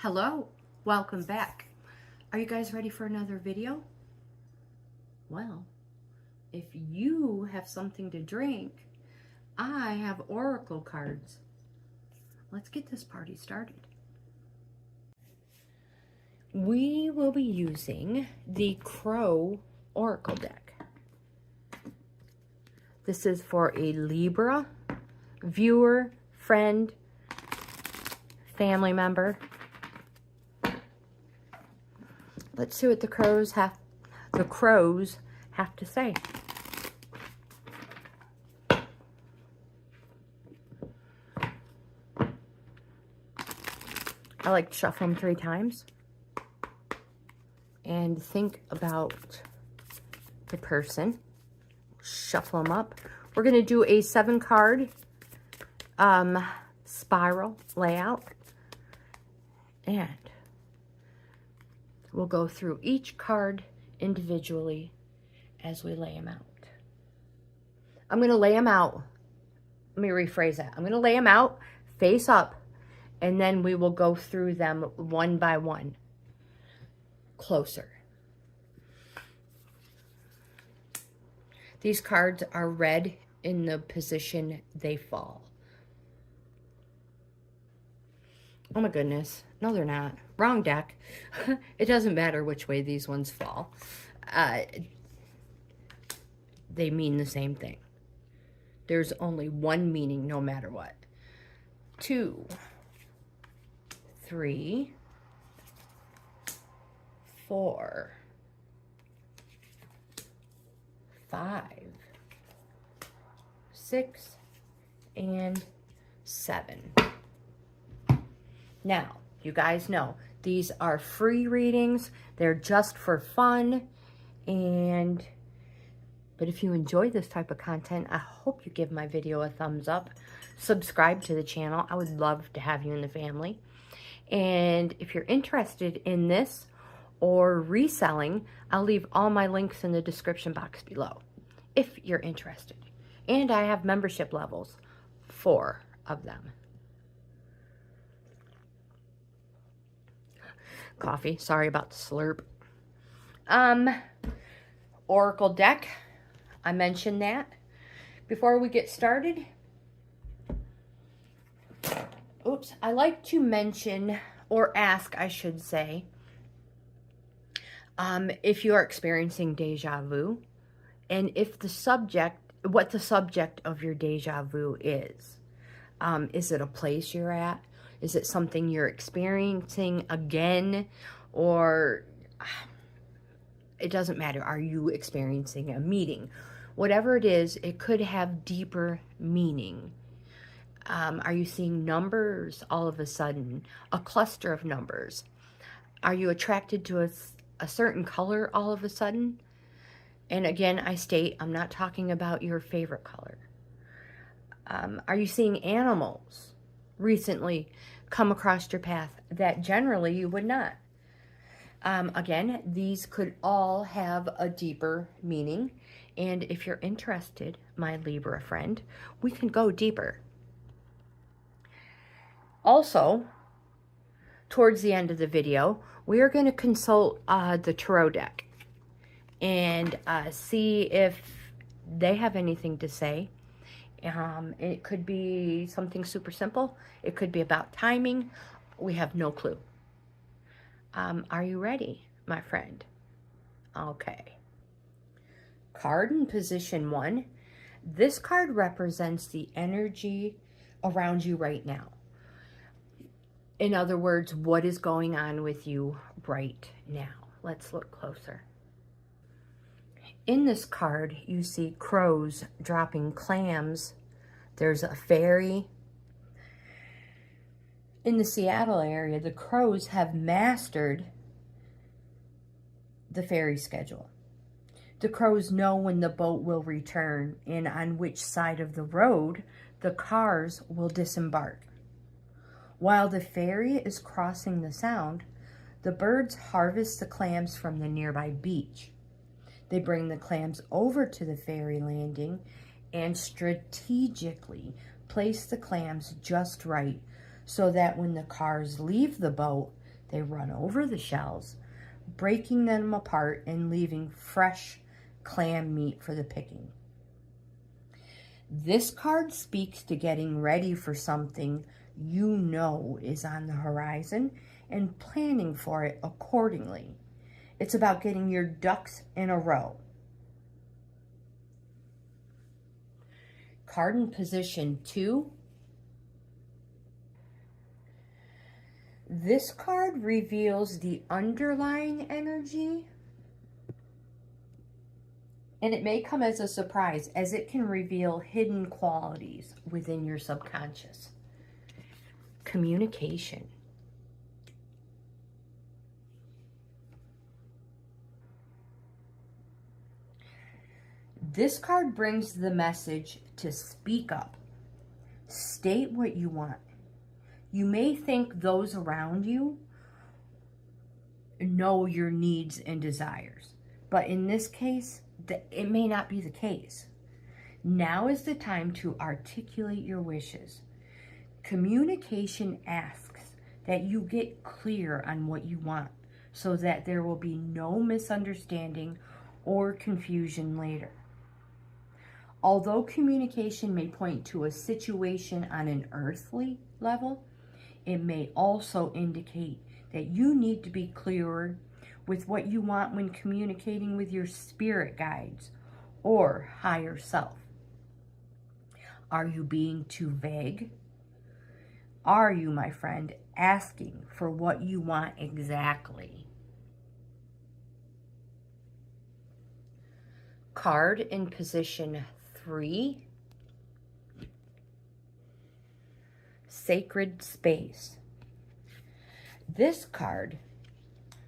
Hello, welcome back. Are you guys ready for another video? Well, if you have something to drink, I have oracle cards. Let's get this party started. We will be using the Crow Oracle deck. This is for a Libra viewer, friend, family member. Let's see what the crows have to say. I like to shuffle them 3 times and think about the person. Shuffle them up. We're going to do a 7-card spiral layout, and we'll go through each card individually as we lay them out. I'm going to lay them out. Let me rephrase that. I'm going to lay them out face up, and then we will go through them one by one, closer. These cards are read in the position they fall. Oh my goodness. No, they're not. Wrong deck. It doesn't matter which way these ones fall. They mean the same thing. There's only one meaning no matter what. 2, 3, 4, 5, 6, and 7. Now, you guys know, these are free readings. They're just for fun. But if you enjoy this type of content, I hope you give my video a thumbs up. Subscribe to the channel. I would love to have you in the family. And if you're interested in this or reselling, I'll leave all my links in the description box below if you're interested. And I have membership levels, 4 of them. Coffee. Sorry about the slurp. Oracle deck. I mentioned that. Before we get started, oops, I like to mention, or ask, I should say, if you are experiencing deja vu, and if the subject, what the subject of your deja vu is. Is it a place you're at? Is it something you're experiencing again? Or it doesn't matter. Are you experiencing a meeting? Whatever it is, it could have deeper meaning. Are you seeing numbers all of a sudden? A cluster of numbers? Are you attracted to a certain color all of a sudden? And again, I state, I'm not talking about your favorite color. Are you seeing animals recently come across your path that generally you would not? Again, these could all have a deeper meaning. And if you're interested, my Libra friend, we can go deeper. Also, towards the end of the video, we are going to consult the tarot deck and see if they have anything to say. It could be something super simple. It could be about timing. We have no clue. Are you ready, my friend? Okay. Card in position 1. This card represents the energy around you right now. In other words, what is going on with you right now? Let's look closer. In this card, you see crows dropping clams. There's a fairy. In the Seattle area, the crows have mastered the ferry schedule. The crows know when the boat will return and on which side of the road the cars will disembark. While the ferry is crossing the sound, the birds harvest the clams from the nearby beach. They bring the clams over to the ferry landing and strategically place the clams just right so that when the cars leave the boat, They run over the shells, breaking them apart and leaving fresh clam meat for the picking. This card speaks to getting ready for something you know is on the horizon and planning for it accordingly. It's about getting your ducks in a row. Card in position 2. This card reveals the underlying energy, and it may come as a surprise as it can reveal hidden qualities within your subconscious. Communication. This card brings the message to speak up. State what you want. You may think those around you know your needs and desires, but in this case, it may not be the case. Now is the time to articulate your wishes. Communication asks that you get clear on what you want so that there will be no misunderstanding or confusion later. Although communication may point to a situation on an earthly level, it may also indicate that you need to be clearer with what you want when communicating with your spirit guides or higher self. Are you being too vague? Are you, my friend, asking for what you want exactly? Card in position 3. Sacred space. This card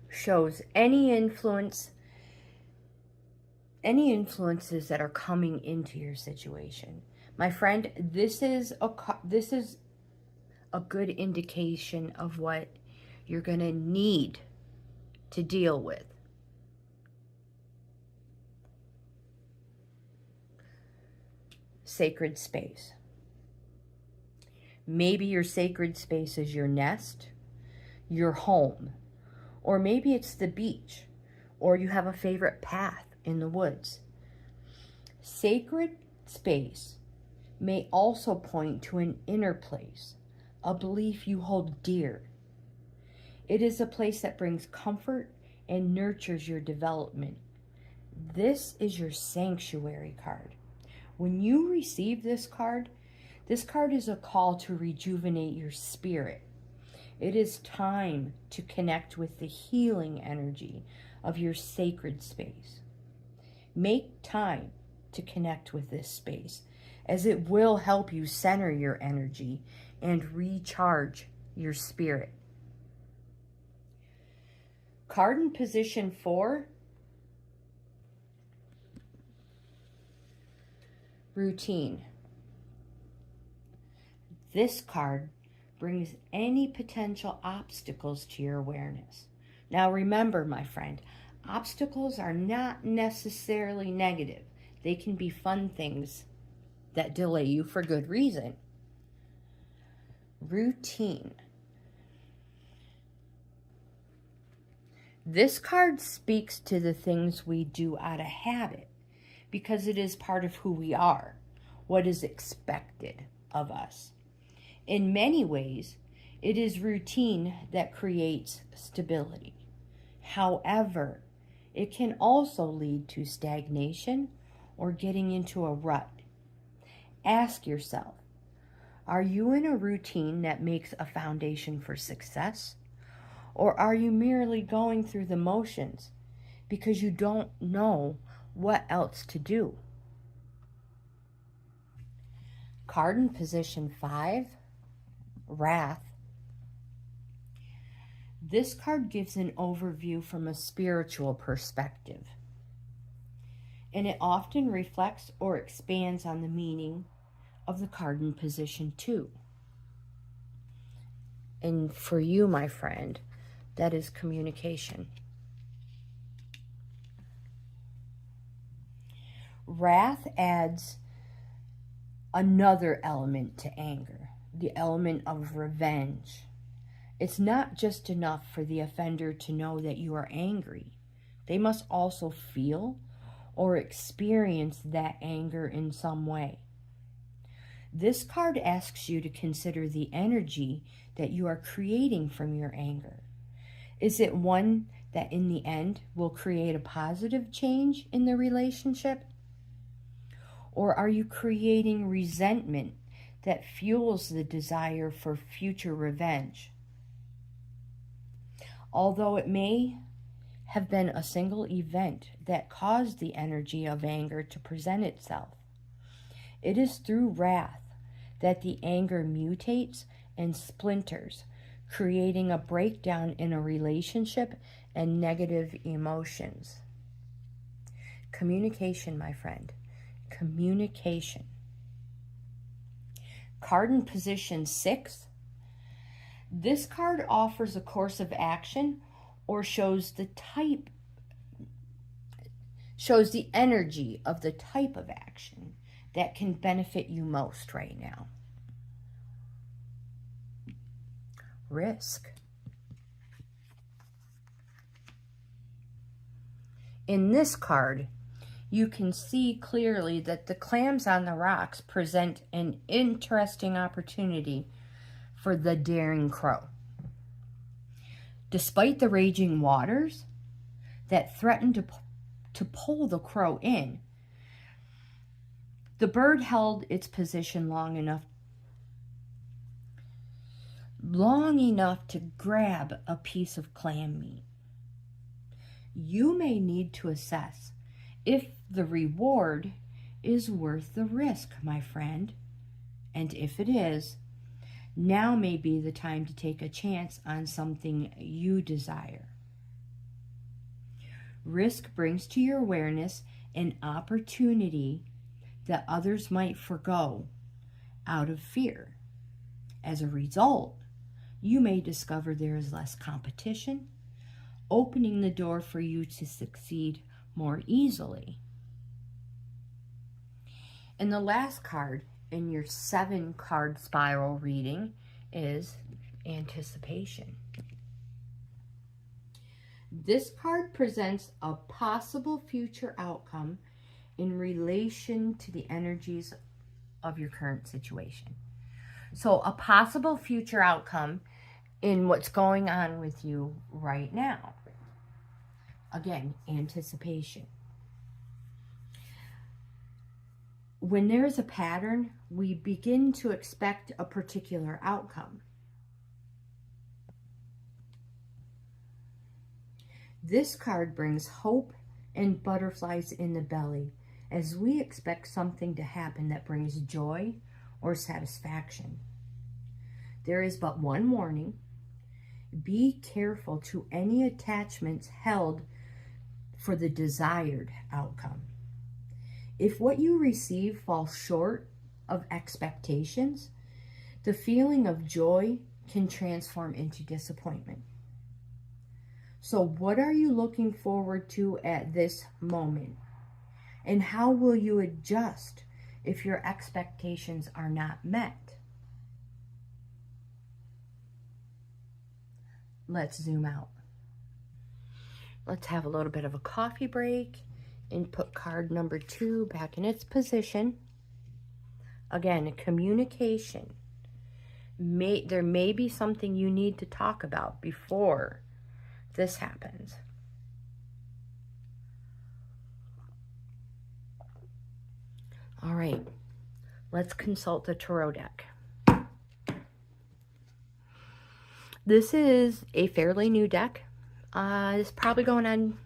shows any influences that are coming into your situation. My friend, this is a good indication of what you're going to need to deal with. Sacred space. Maybe your sacred space is your nest, your home, or maybe it's the beach, or you have a favorite path in the woods. Sacred space may also point to an inner place, a belief you hold dear. It is a place that brings comfort and nurtures your development. This is your sanctuary card. When you receive this card is a call to rejuvenate your spirit. It is time to connect with the healing energy of your sacred space. Make time to connect with this space, as it will help you center your energy and recharge your spirit. Card in position 4. Routine. This card brings any potential obstacles to your awareness. Now remember, my friend, obstacles are not necessarily negative. They can be fun things that delay you for good reason. Routine. This card speaks to the things we do out of habit because it is part of who we are, what is expected of us. In many ways, it is routine that creates stability. However, it can also lead to stagnation or getting into a rut. Ask yourself, are you in a routine that makes a foundation for success? Or are you merely going through the motions because you don't know what else to do? Card in position 5. Wrath. This card gives an overview from a spiritual perspective, and it often reflects or expands on the meaning of the card in position 2. And for you, my friend, that is communication. Wrath adds another element to anger, the element of revenge. It's not just enough for the offender to know that you are angry. They must also feel or experience that anger in some way. This card asks you to consider the energy that you are creating from your anger. Is it one that in the end will create a positive change in the relationship? Or are you creating resentment that fuels the desire for future revenge? Although it may have been a single event that caused the energy of anger to present itself, it is through wrath that the anger mutates and splinters, creating a breakdown in a relationship and negative emotions. Communication, my friend. Communication. Card in position 6. This card offers a course of action or shows the energy of the type of action that can benefit you most right now. Risk. In this card, you can see clearly that the clams on the rocks present an interesting opportunity for the daring crow. Despite the raging waters that threatened to pull the crow in, the bird held its position long enough to grab a piece of clam meat. You may need to assess if the reward is worth the risk, my friend. And if it is, now may be the time to take a chance on something you desire. Risk brings to your awareness an opportunity that others might forgo out of fear. As a result, you may discover there is less competition, opening the door for you to succeed more easily. And the last card in your 7-card spiral reading is anticipation. This card presents a possible future outcome in relation to the energies of your current situation. So a possible future outcome in what's going on with you right now. Again, anticipation. When there is a pattern, we begin to expect a particular outcome. This card brings hope and butterflies in the belly as we expect something to happen that brings joy or satisfaction. There is but one warning. Be careful to any attachments held for the desired outcome. If what you receive falls short of expectations, the feeling of joy can transform into disappointment. So what are you looking forward to at this moment? And how will you adjust if your expectations are not met? Let's zoom out. Let's have a little bit of a coffee break and put card number 2 back in its position. Again, communication. There may be something you need to talk about before this happens. All right, let's consult the tarot deck. This is a fairly new deck. It's probably going on,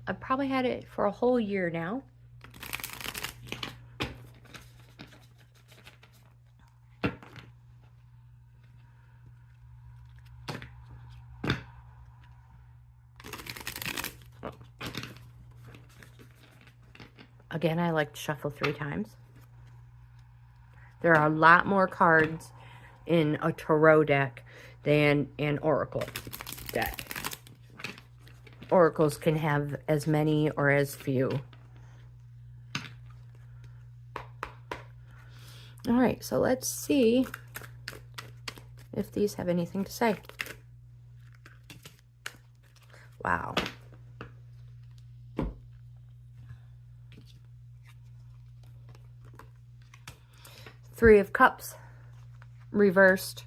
I've probably had it for a whole year now. Again, I like to shuffle 3 times. There are a lot more cards in a tarot deck than an oracle deck. Oracles can have as many or as few. All right, so let's see if these have anything to say. Wow. Three of Cups reversed.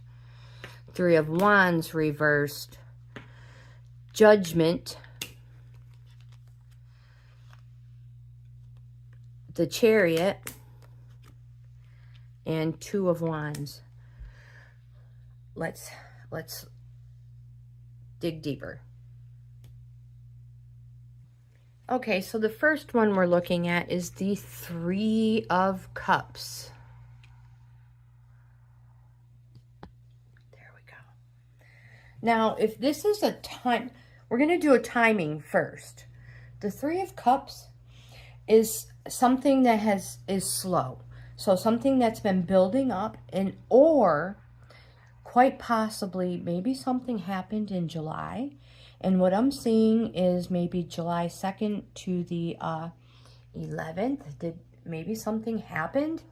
Three of Wands reversed. Judgment. The Chariot. And Two of Wands. Let's dig deeper. Okay, so the first one we're looking at is the Three of Cups. There we go. Now, if this is a time, we're going to do a timing first. The Three of Cups is something that is slow. So something that's been building up, and or quite possibly maybe something happened in July. And what I'm seeing is maybe July 2nd to the 11th. Maybe something happened?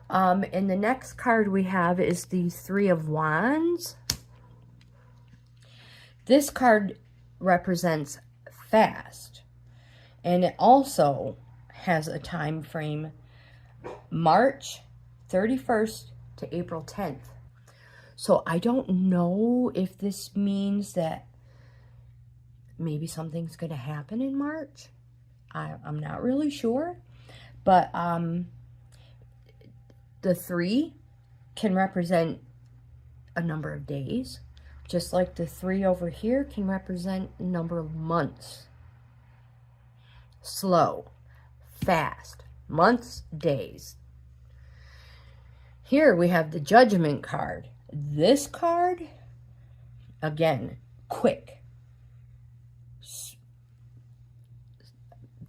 And the next card we have is the Three of Wands. This card represents fast. And it also has a time frame, March 31st to April 10th. So I don't know if this means that maybe something's going to happen in March. I'm not really sure. But the three can represent a number of days. Just like the three over here can represent a number of months. Slow, fast, months, days. Here we have the Judgment card. This card, again, quick.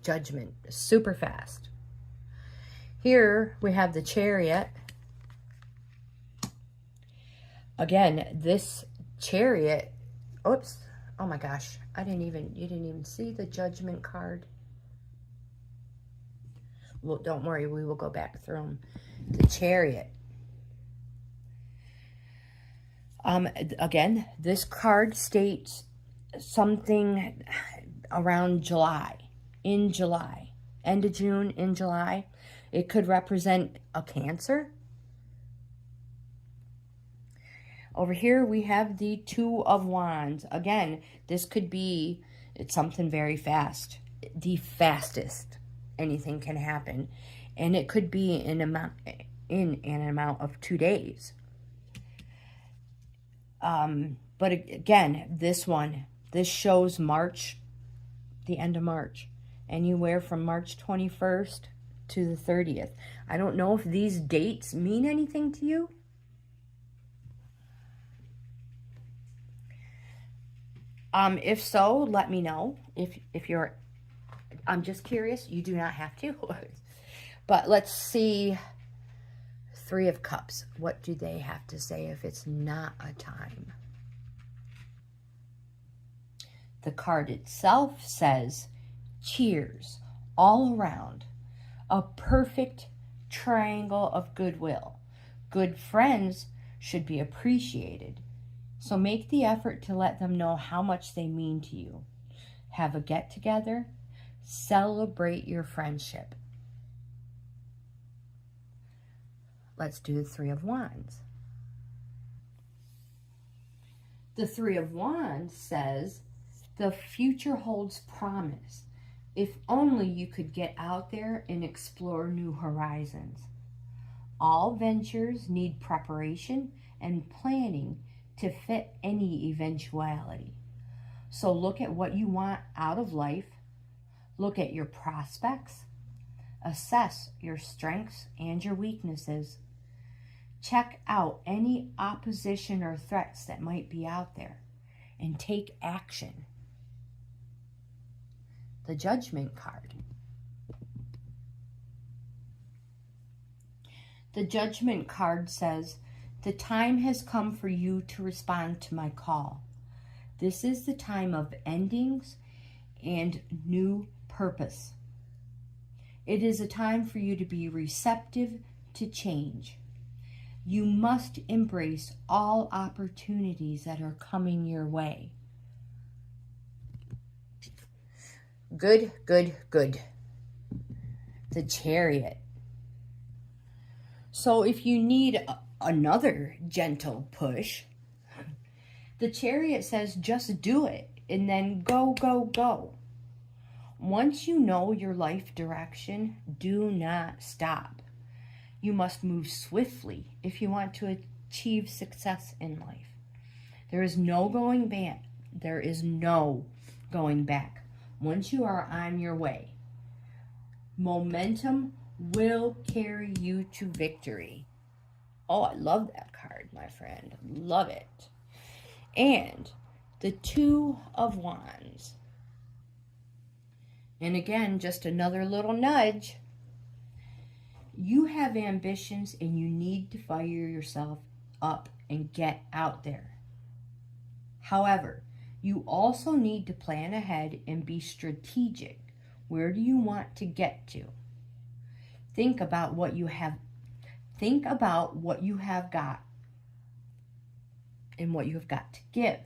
Judgment, super fast. Here we have the Chariot. Again, this Chariot, oops, oh my gosh, you didn't even see the Judgment card. Well, don't worry, we will go back through them. The Chariot. Again, this card states something around July, in July, end of June, in July. It could represent a Cancer. Over here, we have the Two of Wands. Again, this could be, it's something very fast. The fastest anything can happen. And it could be in an amount of 2 days. But again, this shows March, the end of March. Anywhere from March 21st to the 30th. I don't know if these dates mean anything to you. If so, let me know. If you're, I'm just curious. You do not have to. But let's see. Three of Cups. What do they have to say if it's not a time? The card itself says, cheers all around. A perfect triangle of goodwill. Good friends should be appreciated. So make the effort to let them know how much they mean to you. Have a get-together. Celebrate your friendship. Let's do the Three of Wands. The Three of Wands says, the future holds promise. If only you could get out there and explore new horizons. All ventures need preparation and planning to fit any eventuality. So look at what you want out of life. Look at your prospects. Assess your strengths and your weaknesses. Check out any opposition or threats that might be out there and take action. The Judgment card. The Judgment card says, the time has come for you to respond to my call. This is the time of endings and new purpose. It is a time for you to be receptive to change. You must embrace all opportunities that are coming your way. Good, good, good. The Chariot. So if you need another gentle push, the Chariot says just do it and then go, go, go. Once you know your life direction, do not stop. You must move swiftly if you want to achieve success in life. There is no going back. There is no going back. Once you are on your way, momentum will carry you to victory. Oh, I love that card, my friend. Love it. And the Two of Wands. And again, just another little nudge. You have ambitions and you need to fire yourself up and get out there. However, you also need to plan ahead and be strategic. Where do you want to get to? Think about what you have. Think about what you have got and what you have got to give.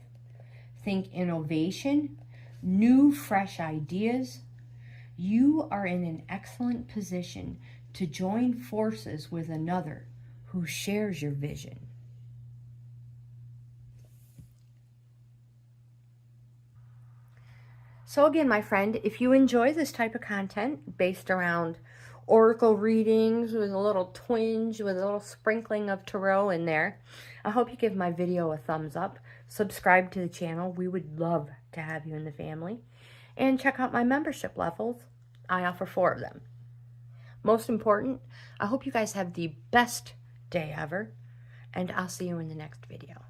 Think innovation, new, fresh ideas. You are in an excellent position to join forces with another who shares your vision. So again, my friend, if you enjoy this type of content based around oracle readings with a little twinge, with a little sprinkling of tarot in there, I hope you give my video a thumbs up. Subscribe to the channel. We would love to have you in the family. And check out my membership levels. I offer 4 of them. Most important, I hope you guys have the best day ever. And I'll see you in the next video.